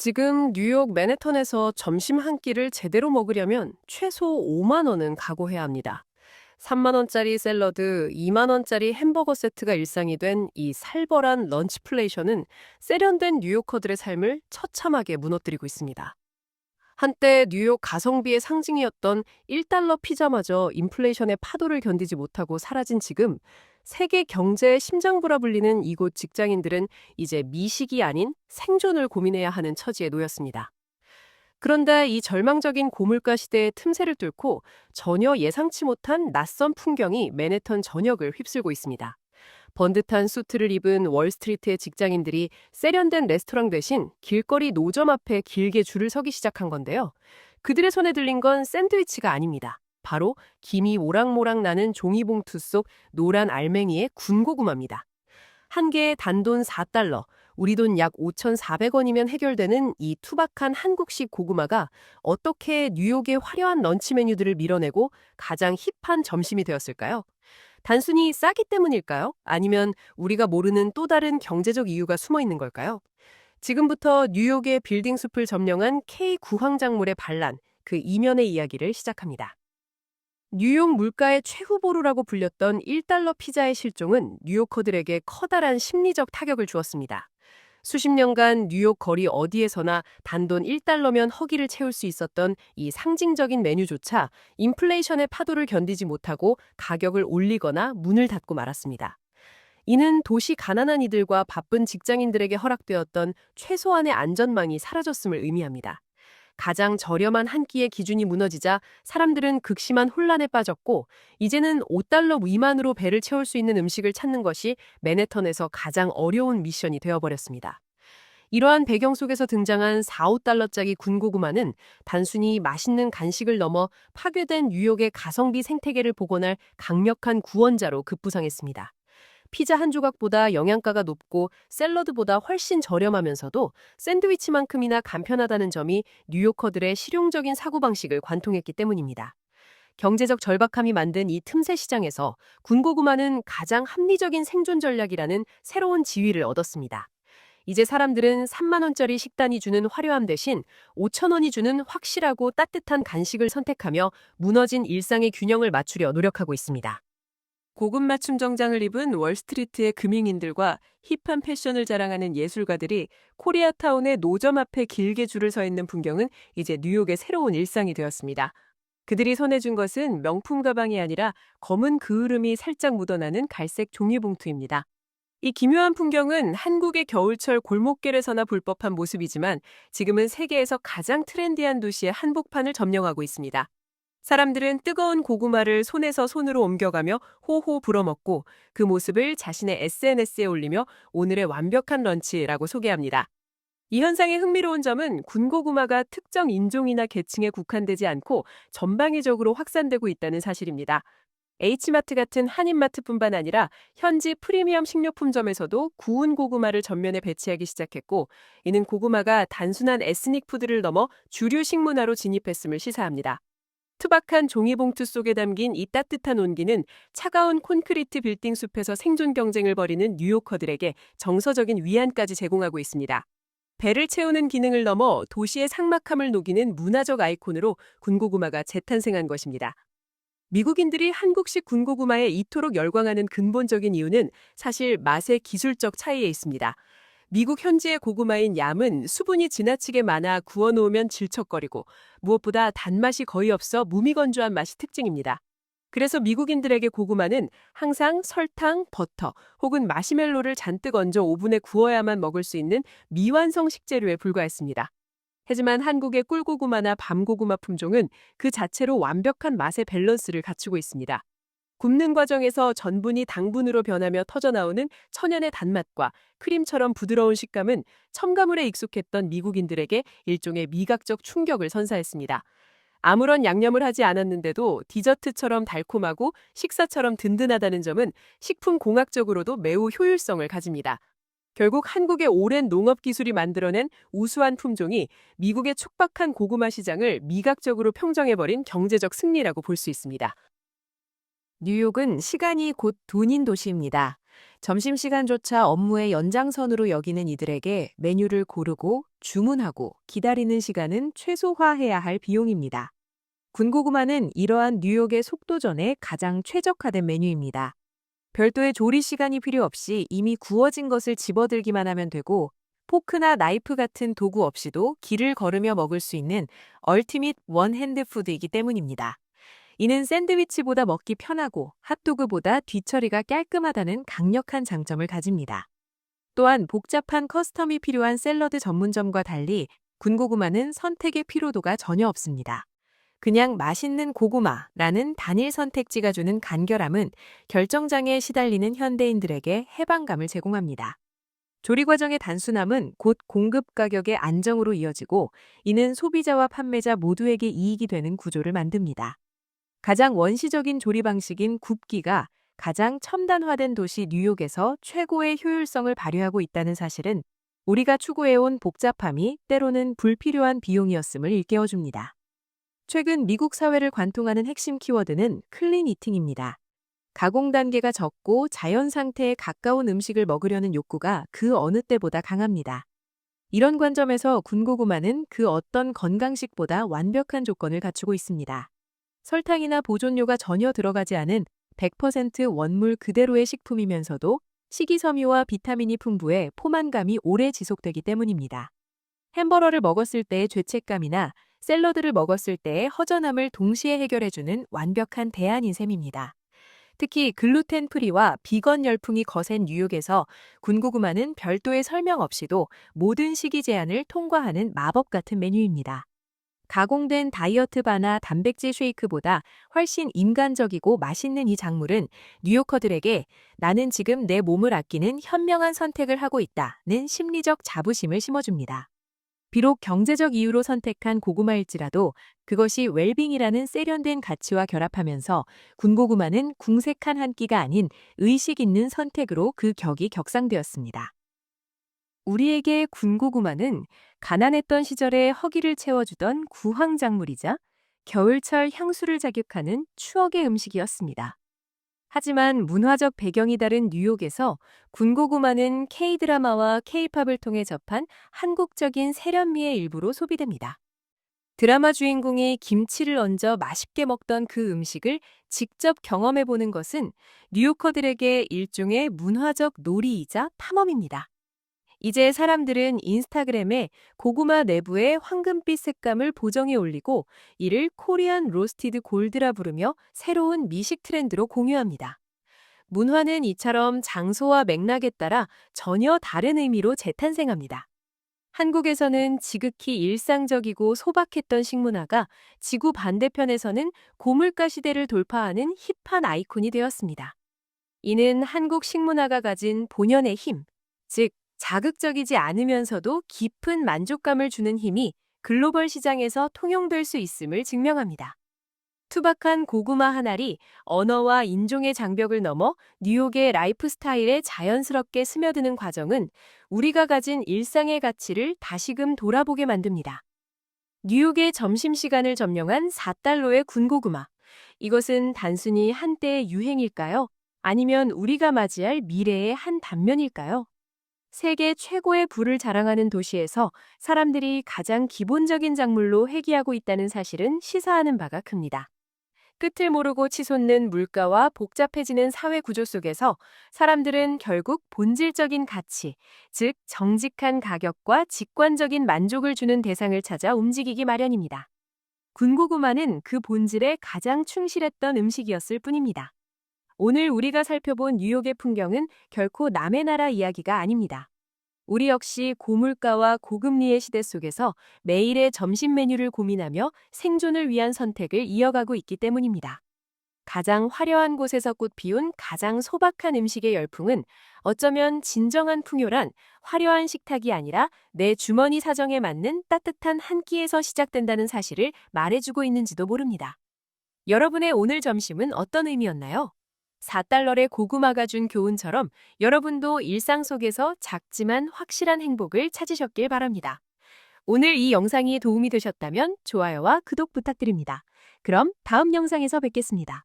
지금 뉴욕 맨해튼에서 점심 한 끼를 제대로 먹으려면 최소 5만 원은 각오해야 합니다. 3만 원짜리 샐러드, 2만 원짜리 햄버거 세트가 일상이 된 이 살벌한 런치플레이션은 세련된 뉴요커들의 삶을 처참하게 무너뜨리고 있습니다. 한때 뉴욕 가성비의 상징이었던 1달러 피자마저 인플레이션의 파도를 견디지 못하고 사라진 지금, 세계 경제의 심장부라 불리는 이곳 직장인들은 이제 미식이 아닌 생존을 고민해야 하는 처지에 놓였습니다. 그런데 이 절망적인 고물가 시대의 틈새를 뚫고 전혀 예상치 못한 낯선 풍경이 맨해튼 전역을 휩쓸고 있습니다. 번듯한 수트를 입은 월스트리트의 직장인들이 세련된 레스토랑 대신 길거리 노점 앞에 길게 줄을 서기 시작한 건데요. 그들의 손에 들린 건 샌드위치가 아닙니다. 바로 김이 모락모락 나는 종이봉투 속 노란 알맹이의 군고구마입니다. 한 개에 단돈 4달러, 우리 돈 약 5,400원이면 해결되는 이 투박한 한국식 고구마가 어떻게 뉴욕의 화려한 런치 메뉴들을 밀어내고 가장 힙한 점심이 되었을까요? 단순히 싸기 때문일까요? 아니면 우리가 모르는 또 다른 경제적 이유가 숨어 있는 걸까요? 지금부터 뉴욕의 빌딩 숲을 점령한 K 구황작물의 반란, 그 이면의 이야기를 시작합니다. 뉴욕 물가의 최후보루라고 불렸던 1달러 피자의 실종은 뉴요커들에게 커다란 심리적 타격을 주었습니다. 수십 년간 뉴욕 거리 어디에서나 단돈 1달러면 허기를 채울 수 있었던 이 상징적인 메뉴조차 인플레이션의 파도를 견디지 못하고 가격을 올리거나 문을 닫고 말았습니다. 이는 도시 가난한 이들과 바쁜 직장인들에게 허락되었던 최소한의 안전망이 사라졌음을 의미합니다. 가장 저렴한 한 끼의 기준이 무너지자 사람들은 극심한 혼란에 빠졌고, 이제는 5달러 미만으로 배를 채울 수 있는 음식을 찾는 것이 맨해튼에서 가장 어려운 미션이 되어버렸습니다. 이러한 배경 속에서 등장한 4, 5달러짜리 군고구마는 단순히 맛있는 간식을 넘어 파괴된 뉴욕의 가성비 생태계를 복원할 강력한 구원자로 급부상했습니다. 피자 한 조각보다 영양가가 높고 샐러드보다 훨씬 저렴하면서도 샌드위치만큼이나 간편하다는 점이 뉴요커들의 실용적인 사고방식을 관통했기 때문입니다. 경제적 절박함이 만든 이 틈새 시장에서 군고구마는 가장 합리적인 생존 전략이라는 새로운 지위를 얻었습니다. 이제 사람들은 3만 원짜리 식단이 주는 화려함 대신 5천 원이 주는 확실하고 따뜻한 간식을 선택하며 무너진 일상의 균형을 맞추려 노력하고 있습니다. 고급 맞춤 정장을 입은 월스트리트의 금융인들과 힙한 패션을 자랑하는 예술가들이 코리아타운의 노점 앞에 길게 줄을 서 있는 풍경은 이제 뉴욕의 새로운 일상이 되었습니다. 그들이 손에 준 것은 명품 가방이 아니라 검은 그을음이 살짝 묻어나는 갈색 종이봉투입니다. 이 기묘한 풍경은 한국의 겨울철 골목길에서나 볼 법한 모습이지만 지금은 세계에서 가장 트렌디한 도시의 한복판을 점령하고 있습니다. 사람들은 뜨거운 고구마를 손에서 손으로 옮겨가며 호호 불어먹고 그 모습을 자신의 SNS에 올리며 오늘의 완벽한 런치라고 소개합니다. 이 현상의 흥미로운 점은 군고구마가 특정 인종이나 계층에 국한되지 않고 전방위적으로 확산되고 있다는 사실입니다. H마트 같은 한인마트뿐만 아니라 현지 프리미엄 식료품점에서도 구운 고구마를 전면에 배치하기 시작했고, 이는 고구마가 단순한 에스닉 푸드를 넘어 주류 식문화로 진입했음을 시사합니다. 투박한 종이봉투 속에 담긴 이 따뜻한 온기는 차가운 콘크리트 빌딩 숲에서 생존 경쟁을 벌이는 뉴요커들에게 정서적인 위안까지 제공하고 있습니다. 배를 채우는 기능을 넘어 도시의 삭막함을 녹이는 문화적 아이콘으로 군고구마가 재탄생한 것입니다. 미국인들이 한국식 군고구마에 이토록 열광하는 근본적인 이유는 사실 맛의 기술적 차이에 있습니다. 미국 현지의 고구마인 얌은 수분이 지나치게 많아 구워놓으면 질척거리고 무엇보다 단맛이 거의 없어 무미건조한 맛이 특징입니다. 그래서 미국인들에게 고구마는 항상 설탕, 버터 혹은 마시멜로를 잔뜩 얹어 오븐에 구워야만 먹을 수 있는 미완성 식재료에 불과했습니다. 하지만 한국의 꿀고구마나 밤고구마 품종은 그 자체로 완벽한 맛의 밸런스를 갖추고 있습니다. 굽는 과정에서 전분이 당분으로 변하며 터져나오는 천연의 단맛과 크림처럼 부드러운 식감은 첨가물에 익숙했던 미국인들에게 일종의 미각적 충격을 선사했습니다. 아무런 양념을 하지 않았는데도 디저트처럼 달콤하고 식사처럼 든든하다는 점은 식품공학적으로도 매우 효율성을 가집니다. 결국 한국의 오랜 농업 기술이 만들어낸 우수한 품종이 미국의 촉박한 고구마 시장을 미각적으로 평정해버린 경제적 승리라고 볼 수 있습니다. 뉴욕은 시간이 곧 돈인 도시입니다. 점심시간조차 업무의 연장선으로 여기는 이들에게 메뉴를 고르고 주문하고 기다리는 시간은 최소화해야 할 비용입니다. 군고구마는 이러한 뉴욕의 속도전에 가장 최적화된 메뉴입니다. 별도의 조리 시간이 필요 없이 이미 구워진 것을 집어들기만 하면 되고, 포크나 나이프 같은 도구 없이도 길을 걸으며 먹을 수 있는 얼티밋 원핸드 푸드이기 때문입니다. 이는 샌드위치보다 먹기 편하고 핫도그보다 뒤처리가 깔끔하다는 강력한 장점을 가집니다. 또한 복잡한 커스텀이 필요한 샐러드 전문점과 달리 군고구마는 선택의 피로도가 전혀 없습니다. 그냥 맛있는 고구마라는 단일 선택지가 주는 간결함은 결정장애에 시달리는 현대인들에게 해방감을 제공합니다. 조리 과정의 단순함은 곧 공급 가격의 안정으로 이어지고, 이는 소비자와 판매자 모두에게 이익이 되는 구조를 만듭니다. 가장 원시적인 조리 방식인 굽기가 가장 첨단화된 도시 뉴욕에서 최고의 효율성을 발휘하고 있다는 사실은 우리가 추구해온 복잡함이 때로는 불필요한 비용이었음을 일깨워줍니다. 최근 미국 사회를 관통하는 핵심 키워드는 클린 이팅입니다. 가공 단계가 적고 자연 상태에 가까운 음식을 먹으려는 욕구가 그 어느 때보다 강합니다. 이런 관점에서 군고구마는 그 어떤 건강식보다 완벽한 조건을 갖추고 있습니다. 설탕이나 보존료가 전혀 들어가지 않은 100% 원물 그대로의 식품이면서도 식이섬유와 비타민이 풍부해 포만감이 오래 지속되기 때문입니다. 햄버거를 먹었을 때의 죄책감이나 샐러드를 먹었을 때의 허전함을 동시에 해결해주는 완벽한 대안인 셈입니다. 특히 글루텐 프리와 비건 열풍이 거센 뉴욕에서 군고구마는 별도의 설명 없이도 모든 식이 제한을 통과하는 마법 같은 메뉴입니다. 가공된 다이어트 바나 단백질 쉐이크보다 훨씬 인간적이고 맛있는 이 작물은 뉴요커들에게 나는 지금 내 몸을 아끼는 현명한 선택을 하고 있다는 심리적 자부심을 심어줍니다. 비록 경제적 이유로 선택한 고구마일지라도 그것이 웰빙이라는 세련된 가치와 결합하면서 군고구마는 궁색한 한 끼가 아닌 의식 있는 선택으로 그 격이 격상되었습니다. 우리에게 군고구마는 가난했던 시절에 허기를 채워주던 구황작물이자 겨울철 향수를 자극하는 추억의 음식이었습니다. 하지만 문화적 배경이 다른 뉴욕에서 군고구마는 K-드라마와 K-팝을 통해 접한 한국적인 세련미의 일부로 소비됩니다. 드라마 주인공이 김치를 얹어 맛있게 먹던 그 음식을 직접 경험해보는 것은 뉴요커들에게 일종의 문화적 놀이이자 탐험입니다. 이제 사람들은 인스타그램에 고구마 내부의 황금빛 색감을 보정해 올리고 이를 코리안 로스티드 골드라 부르며 새로운 미식 트렌드로 공유합니다. 문화는 이처럼 장소와 맥락에 따라 전혀 다른 의미로 재탄생합니다. 한국에서는 지극히 일상적이고 소박했던 식문화가 지구 반대편에서는 고물가 시대를 돌파하는 힙한 아이콘이 되었습니다. 이는 한국 식문화가 가진 본연의 힘, 즉 자극적이지 않으면서도 깊은 만족감을 주는 힘이 글로벌 시장에서 통용될 수 있음을 증명합니다. 투박한 고구마 한 알이 언어와 인종의 장벽을 넘어 뉴욕의 라이프 스타일에 자연스럽게 스며드는 과정은 우리가 가진 일상의 가치를 다시금 돌아보게 만듭니다. 뉴욕의 점심시간을 점령한 4달러의 군고구마. 이것은 단순히 한때의 유행일까요? 아니면 우리가 맞이할 미래의 한 단면일까요? 세계 최고의 부를 자랑하는 도시에서 사람들이 가장 기본적인 작물로 회귀하고 있다는 사실은 시사하는 바가 큽니다. 끝을 모르고 치솟는 물가와 복잡해지는 사회 구조 속에서 사람들은 결국 본질적인 가치, 즉 정직한 가격과 직관적인 만족을 주는 대상을 찾아 움직이기 마련입니다. 군고구마는 그 본질에 가장 충실했던 음식이었을 뿐입니다. 오늘 우리가 살펴본 뉴욕의 풍경은 결코 남의 나라 이야기가 아닙니다. 우리 역시 고물가와 고금리의 시대 속에서 매일의 점심 메뉴를 고민하며 생존을 위한 선택을 이어가고 있기 때문입니다. 가장 화려한 곳에서 꽃피운 가장 소박한 음식의 열풍은 어쩌면 진정한 풍요란 화려한 식탁이 아니라 내 주머니 사정에 맞는 따뜻한 한 끼에서 시작된다는 사실을 말해주고 있는지도 모릅니다. 여러분의 오늘 점심은 어떤 의미였나요? 4달러의 고구마가 준 교훈처럼 여러분도 일상 속에서 작지만 확실한 행복을 찾으셨길 바랍니다. 오늘 이 영상이 도움이 되셨다면 좋아요와 구독 부탁드립니다. 그럼 다음 영상에서 뵙겠습니다.